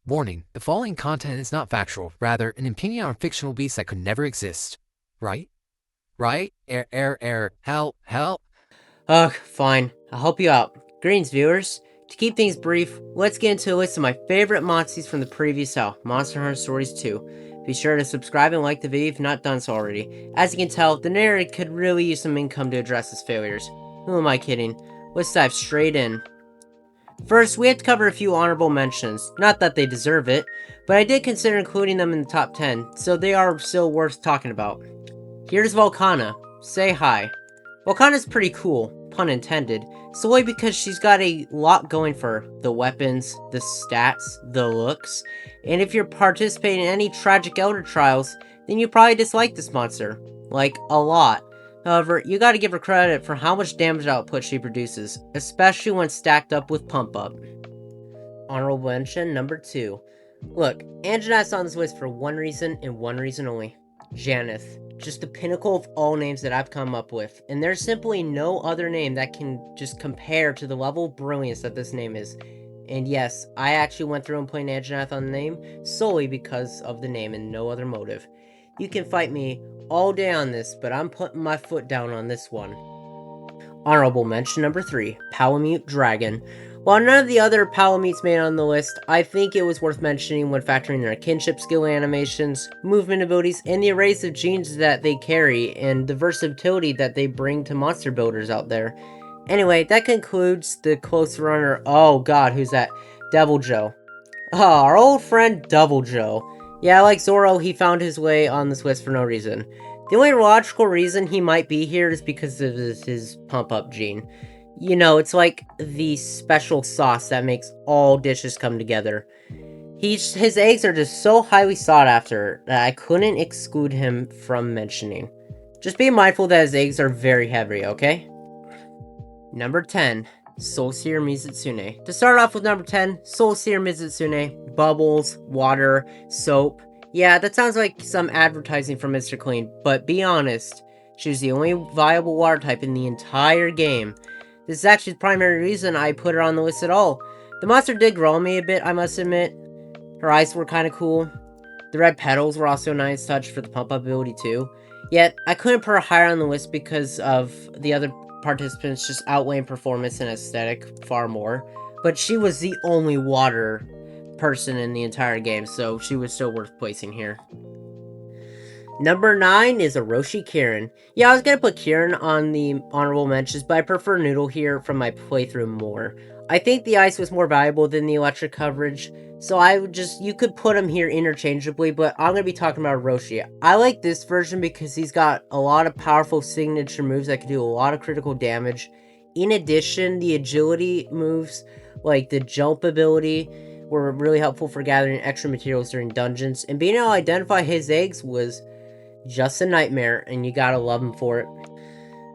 Warning, the following content is not factual, rather an opinion on fictional beasts that could never exist. Right? Right? Help. Ugh, fine. I'll help you out. Greetings, viewers. To keep things brief, let's get into a list of my favorite Monsties from the previous cell, Monster Hunter Stories 2. Be sure to subscribe and like the video if you've not done so already. As you can tell, the narrator could really use some income to address his failures. Who am I kidding? Let's dive straight in. First, we have to cover a few honorable mentions. Not that they deserve it, but I did consider including them in the top 10, so they are still worth talking about. Here's Volcana. Say hi. Volcana's pretty cool, pun intended, solely because she's got a lot going for her. The weapons, the stats, the looks, and if you're participating in any tragic elder trials, then you probably dislike this monster. Like, a lot. However, you gotta give her credit for how much damage output she produces, especially when stacked up with Pump Up. Honorable mention number 2. Look, Anjanath's on this list for one reason and one reason only. Janeth. Just the pinnacle of all names that I've come up with, and there's simply no other name that can just compare to the level of brilliance that this name is. And yes, I actually went through and played Anjanath on the name solely because of the name and no other motive. You can fight me all day on this, but I'm putting my foot down on this one. Honorable mention number 3, Palamute Dragon. While none of the other Palamutes made on the list, I think it was worth mentioning when factoring their kinship skill animations, movement abilities, and the arrays of genes that they carry, and the versatility that they bring to monster builders out there. Anyway, that concludes the close runner. Oh god, who's that? Devil Joe. Ah, our old friend Devil Joe. Yeah, like Zoro, he found his way on this list for no reason. The only logical reason he might be here is because of his pump-up gene. You know, it's like the special sauce that makes all dishes come together. His eggs are just so highly sought after that I couldn't exclude him from mentioning. Just be mindful that his eggs are very heavy, okay? Number 10, Soul Seer Mizutsune. To start off with number 10, Soul Seer Mizutsune, bubbles, water, soap. Yeah, that sounds like some advertising from Mr. Clean, but be honest, she was the only viable water type in the entire game. This is actually the primary reason I put her on the list at all. The monster did grow on me a bit, I must admit. Her eyes were kind of cool. The red petals were also a nice touch for the pump-up ability too. Yet, I couldn't put her higher on the list because of the other participants just outweighing performance and aesthetic far more. But she was the only water person in the entire game, so she was still worth placing here. Number 9 is Orochi Kirin. Yeah, I was gonna put Kirin on the honorable mentions, but I prefer Noodle here from my playthrough more. I think the ice was more valuable than the electric coverage, so you could put him here interchangeably, but I'm gonna be talking about Orochi. I like this version because he's got a lot of powerful signature moves that can do a lot of critical damage. In addition, the agility moves, like the jump ability, were really helpful for gathering extra materials during dungeons, and being able to identify his eggs was just a nightmare, and you gotta love him for it.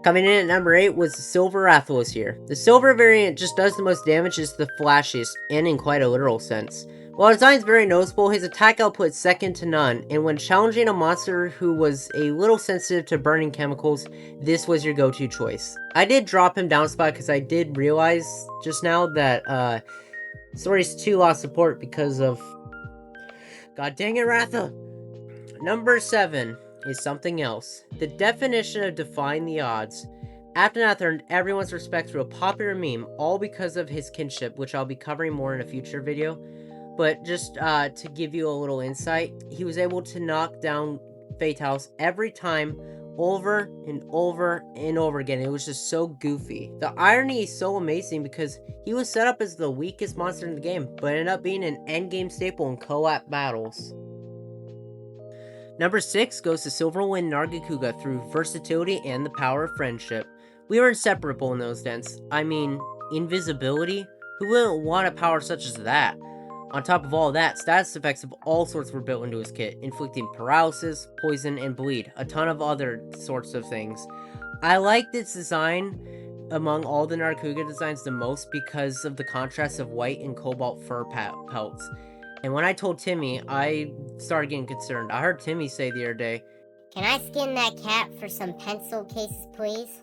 Coming in at number 8 was the Silver Rathalos here. The silver variant just does the most damage, is the flashiest, and in quite a literal sense. While his design is very noticeable, his attack output is second to none, and when challenging a monster who was a little sensitive to burning chemicals, this was your go-to choice. I did drop him down a spot because I did realize just now that Stories 2 lost support because of... God dang it, Ratha! Number 7 is something else. The definition of defying the odds. Aftermath earned everyone's respect through a popular meme, all because of his kinship, which I'll be covering more in a future video. But just to give you a little insight, he was able to knock down Fatals every time, over and over and over again. It was just so goofy. The irony is so amazing because he was set up as the weakest monster in the game, but ended up being an endgame staple in co-op battles. Number 6 goes to Silverwind Nargacuga through versatility and the power of friendship. We were inseparable in those dents. I mean, invisibility? Who wouldn't want a power such as that? On top of all that, status effects of all sorts were built into his kit, inflicting paralysis, poison, and bleed, a ton of other sorts of things. I liked its design among all the Nargacuga designs the most because of the contrast of white and cobalt fur pelts. And when I told Timmy, I started getting concerned. I heard Timmy say the other day, "Can I skin that cat for some pencil cases, please?"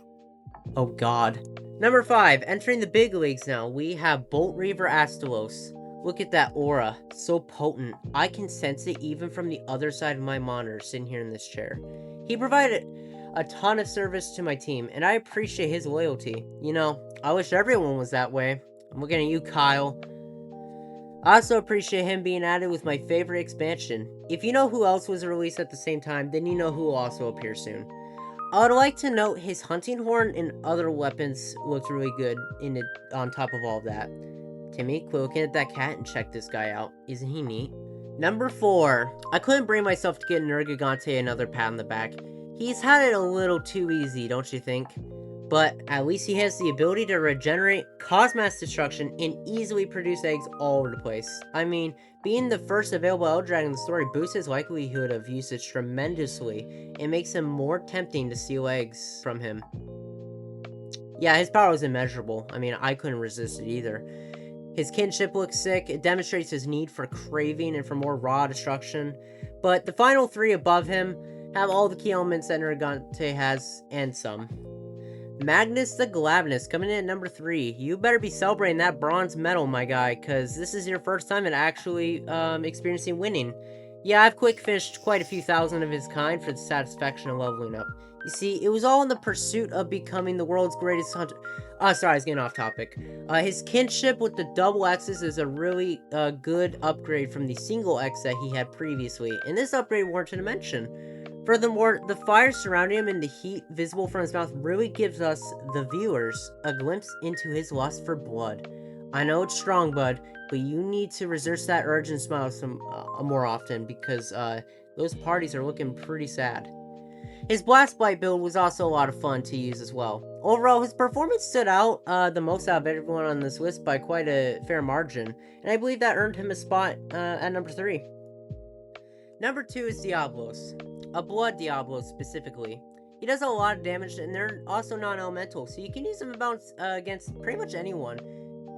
Oh god. Number 5, entering the big leagues now, we have Bolt Reaver Astalos. Look at that aura. So potent. I can sense it even from the other side of my monitor sitting here in this chair. He provided a ton of service to my team, and I appreciate his loyalty. You know, I wish everyone was that way. I'm looking at you, Kyle. I also appreciate him being added with my favorite expansion. If you know who else was released at the same time, then you know who will also appear soon. I would like to note his hunting horn and other weapons looked really good on top of all of that. Timmy, quit looking at that cat and check this guy out. Isn't he neat? Number 4. I couldn't bring myself to get Nergigante another pat on the back. He's had it a little too easy, don't you think? But at least he has the ability to regenerate, cause mass destruction, and easily produce eggs all over the place. I mean, being the first available Eldragon in the story boosts his likelihood of usage tremendously and makes him more tempting to steal eggs from him. Yeah, his power was immeasurable. I mean, I couldn't resist it either. His kinship looks sick. It demonstrates his need for craving and for more raw destruction. But the final 3 above him have all the key elements that Nergigante has, and some. Magnus the Glavenus coming in at number 3. You better be celebrating that bronze medal, my guy, because this is your first time at actually experiencing winning. Yeah, I've quick fished quite a few thousand of his kind for the satisfaction of leveling up. You see, it was all in the pursuit of becoming the world's greatest hunter. Sorry, I was getting off topic. His kinship with the double X's is a really good upgrade from the single X that he had previously, and this upgrade warranted a mention. Furthermore, the fire surrounding him and the heat visible from his mouth really gives us, the viewers, a glimpse into his lust for blood. I know it's strong, bud, but you need to resist that urge and smile some more often, because those parties are looking pretty sad. His Blast Blight build was also a lot of fun to use as well. Overall, his performance stood out the most out of everyone on this list by quite a fair margin, and I believe that earned him a spot at number 3. Number 2 is Diablos. A Blood Diablo specifically. He does a lot of damage, and they're also non-elemental, so you can use them against pretty much anyone.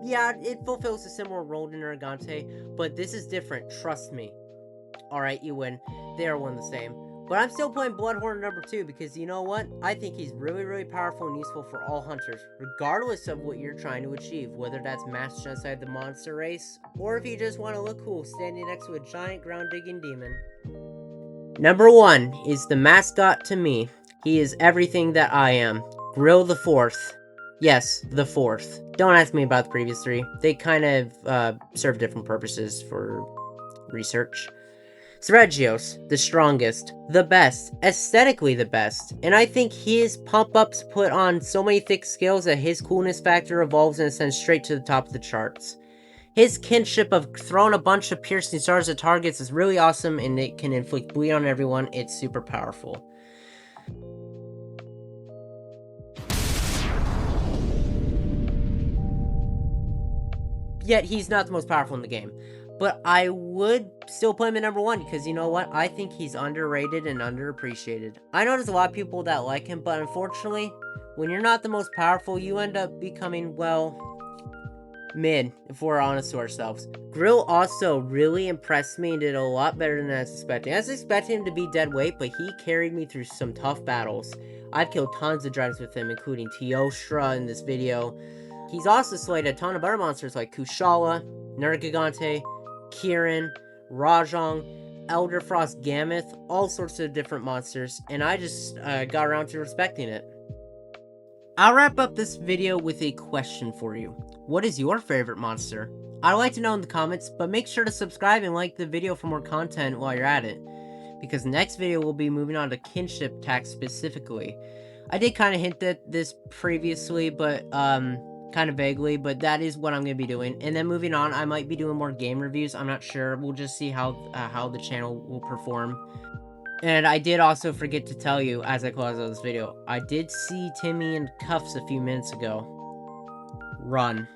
Yeah, it fulfills a similar role to Nergigante, but this is different, trust me. Alright, you win. They are one the same. But I'm still playing Bloodhorn number 2 because you know what? I think he's really, really powerful and useful for all hunters, regardless of what you're trying to achieve, whether that's mass genocide the monster race, or if you just want to look cool standing next to a giant ground-digging demon. Number 1 is the mascot to me. He is everything that I am. Grill the 4th. Yes, the 4th. Don't ask me about the previous 3. They kind of serve different purposes for research. Thregios, the strongest, the best, aesthetically the best, and I think his pump-ups put on so many thick scales that his coolness factor evolves and ascends straight to the top of the charts. His kinship of throwing a bunch of piercing stars at targets is really awesome, and it can inflict bleed on everyone. It's super powerful. Yet he's not the most powerful in the game. But I would still play him at number 1 because you know what? I think he's underrated and underappreciated. I know there's a lot of people that like him, but unfortunately, when you're not the most powerful, you end up becoming, well, mid, if we're honest to ourselves. Grill also really impressed me and did a lot better than I was expecting. I was expecting him to be dead weight, but he carried me through some tough battles. I've killed tons of dragons with him, including Teostra in this video. He's also slayed a ton of other monsters like Kushala, Nergigante, Kirin, Rajang, Elderfrost Gammoth, all sorts of different monsters, and I just got around to respecting it. I'll wrap up this video with a question for you. What is your favorite monster? I'd like to know in the comments, but make sure to subscribe and like the video for more content while you're at it, because next video we'll be moving on to kinship tax specifically. I did kind of hint at this previously, but kind of vaguely, but that is what I'm going to be doing. And then moving on, I might be doing more game reviews. I'm not sure. We'll just see how the channel will perform. And I did also forget to tell you, as I close out this video, I did see Timmy in cuffs a few minutes ago. Run.